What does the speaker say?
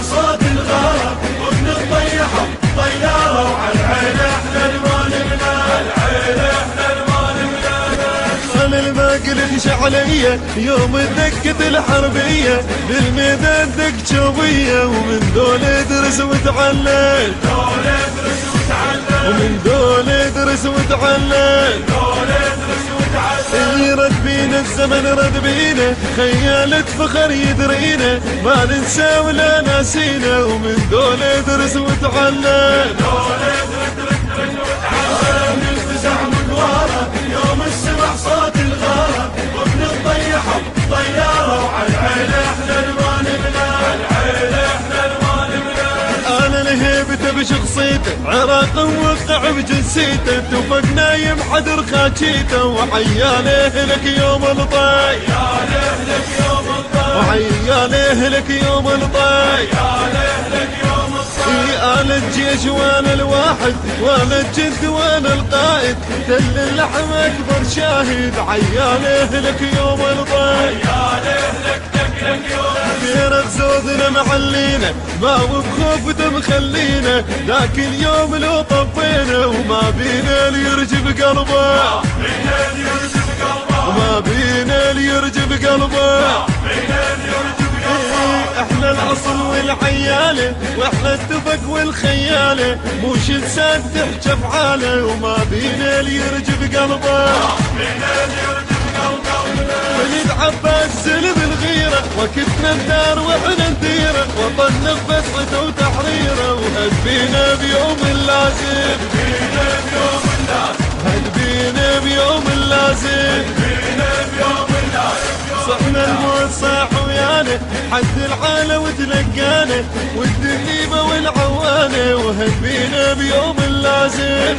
صوت الغارة وبنطيحه طيارة وعلى العين احنا المالكنا العين احنا المالكنا. انا الماقل شعلية يوم الدقة الحربية بالميدان دق شوبية ومن دول ادرس وتعلم ومن دول ادرس وتعلم رد بينا الزمن رد بينا خيالة فخر يدرينا ما ننسى ولا ناسينا ومن دول ادرس وتعلم نلتزع مقوارة يوم السمع صوت الغارة وبنطيحه طيارة وعلى العين احنا المالكنا العين احنا المالكنا. انا لهيبته بشخصيته عراق وقع بجنسيته توفقنا يمحدر خاكيته وحياله لك يوم الطي وحياله لك يوم الطي انا الجيش وانا الواحد وانا الجند وانا القائد تل اللحم اكبر شاهد عياله لك يوم الطي غير زودنا معلينا ما بخوفته مخلينا ذاك اليوم لو طفينا وما بينا اللي يرجف قلبه وما بينا اللي يرجف قلبه. احنا الاصل والعياله واحنا التفق والخياله مش انسان تحجى افعاله وما بينا اللي يرجف قلبه. وليد عباس سلب الغيره وكتنا الدار واحنا نديره وطننا بفسحته وتحريره وهد بينا بيوم اللازم هد بينا بيوم اللازم صحنا الموت صاح ويانا حد العالة وتلقانا والدنيبة والعوانة وهد بينا بيوم اللازم